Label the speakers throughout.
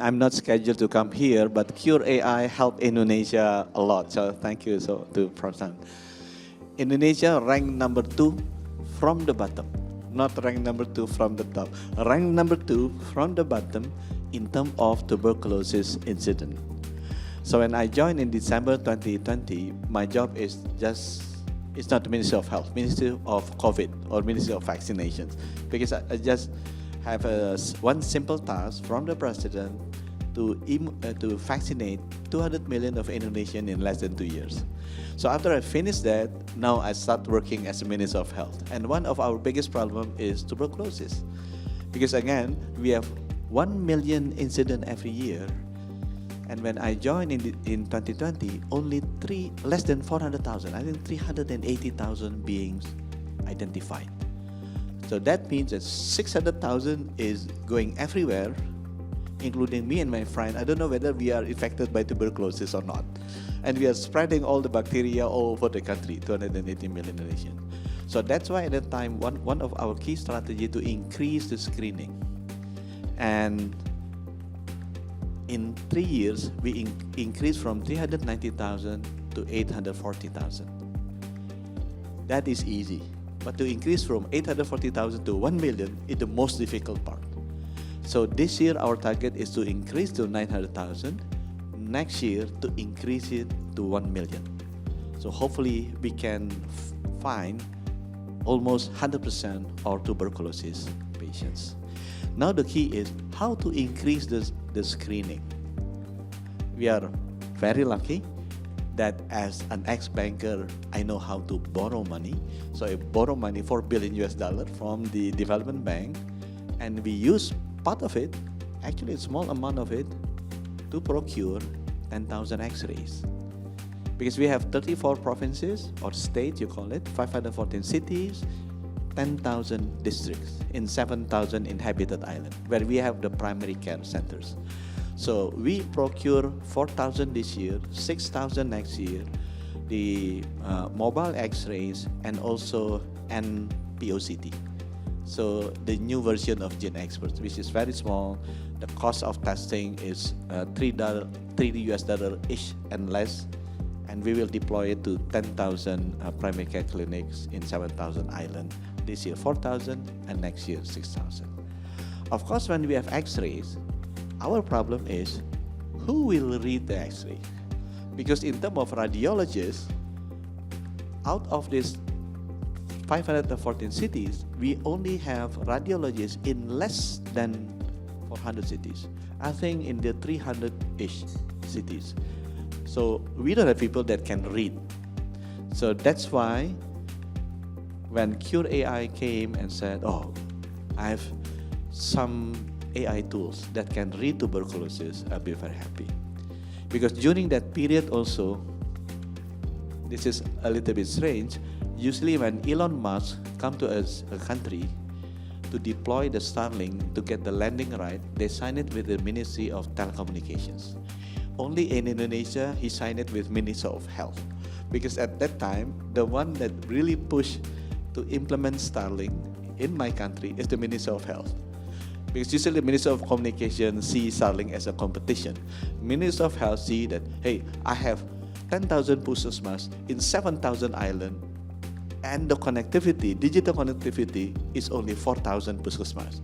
Speaker 1: I'm not scheduled to come here, but Qure.ai helped Indonesia a lot. So thank you to Prashant. Indonesia ranked number 2 from the bottom, not ranked number 2 from the top. Ranked number 2 from the bottom in terms of tuberculosis incident. So when I joined in December 2020, my job is it's not the Ministry of Health, Ministry of COVID or Ministry of Vaccinations, because I just have one simple task from the President to vaccinate 200 million of Indonesians in less than 2 years. So after I finished that, now I start working as a Minister of Health. And one of our biggest problem is tuberculosis. Because again, we have 1 million incidents every year. And when I joined in 2020, only less than 400,000, I think 380,000 beings identified. So that means that 600,000 is going everywhere, including me and my friend. I don't know whether we are infected by tuberculosis or not. And we are spreading all the bacteria all over the country, 280 million Indonesians. So that's why at that time, one of our key strategy to increase the screening. And in 3 years, we increased from 390,000 to 840,000. That is easy. But to increase from 840,000 to 1 million is the most difficult part. So this year, our target is to increase to 900,000. Next year, to increase it to 1 million. So hopefully, we can find almost 100% of tuberculosis patients. Now the key is how to increase the screening. We are very lucky that as an ex-banker, I know how to borrow money. So I borrow money, $4 billion from the development bank, and we use part of it, actually a small amount of it, to procure 10,000 X-rays. Because we have 34 provinces, or states you call it, 514 cities, 10,000 districts in 7,000 inhabited islands, where we have the primary care centers. So we procure 4,000 this year, 6,000 next year, the mobile X-rays, and also NPOCT. So the new version of Gene Experts, which is very small. The cost of testing is $3 each and less, and we will deploy it to 10,000 primary care clinics in 7,000 islands. This year 4,000, and next year 6,000. Of course, when we have X-rays, our problem is who will read the X-ray? Because in terms of radiologists, out of these 514 cities, we only have radiologists in less than 400 cities. I think in the 300-ish cities. So we don't have people that can read. So that's why when Qure.ai came and said, oh, I have some AI tools that can read tuberculosis, I'll be very happy. Because during that period also, this is a little bit strange, usually when Elon Musk come to a country to deploy the Starlink to get the landing right, they sign it with the Ministry of Telecommunications. Only in Indonesia, he signed it with Ministry of Health. Because at that time, the one that really pushed to implement Starlink in my country is the Ministry of Health. Because usually the Ministry of Communication sees Starlink as a competition. Ministry of Health see that, hey, I have 10,000 puskas in 7,000 islands, and the connectivity, digital connectivity, is only 4,000 puskas.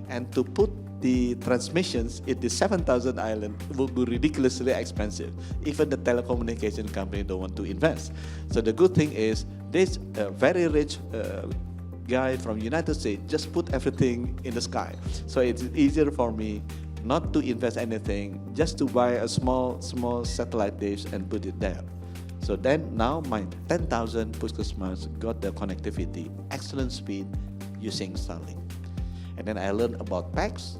Speaker 1: And to put the transmissions in the 7,000 islands will be ridiculously expensive. Even the telecommunication company don't want to invest. So the good thing is, this very rich guy from United States just put everything in the sky. So it's easier for me not to invest anything, just to buy a small satellite dish and put it there. So then now my 10,000 puskas got the connectivity, excellent speed using Starlink. And then I learned about packs.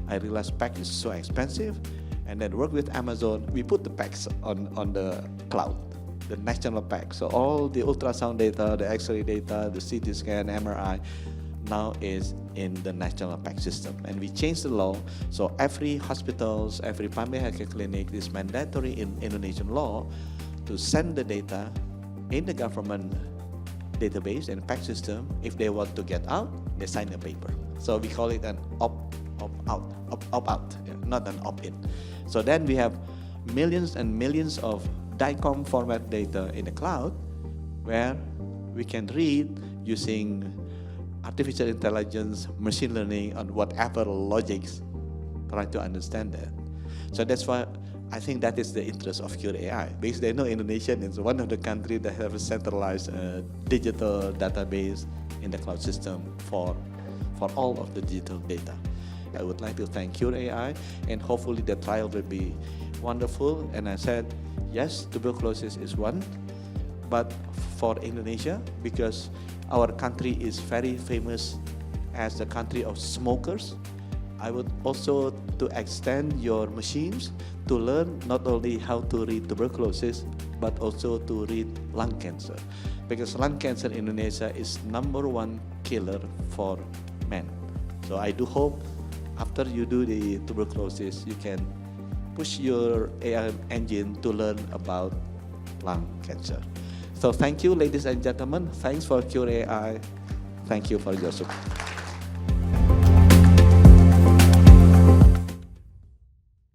Speaker 1: I realized pack is so expensive, and then work with Amazon. We put the packs on the cloud, the national pack. So all the ultrasound data, the X-ray data, the CT scan, MRI, now is in the national pack system. And we changed the law, so every hospitals, every primary healthcare clinic is mandatory in Indonesian law to send the data in the government database and pack system. If they want to get out, they sign a paper. So we call it an opt-out. Yeah. not an opt-in. So then we have millions and millions of DICOM format data in the cloud where we can read using artificial intelligence, machine learning, and whatever logics, trying to understand that. So that's why I think that is the interest of Qure.ai, because they know Indonesia is one of the countries that have a centralized digital database in the cloud system for all of the digital data. I would like to thank Qure.ai, and hopefully the trial will be wonderful. And I said, yes, tuberculosis is one, but for Indonesia, because our country is very famous as the country of smokers, I would also to extend your machines to learn not only how to read tuberculosis, but also to read lung cancer. Because lung cancer in Indonesia is #1 killer for men. So I do hope after you do the tuberculosis, you can push your AI engine to learn about lung cancer. So thank you, ladies and gentlemen. Thanks for Qure.ai. Thank you for your support.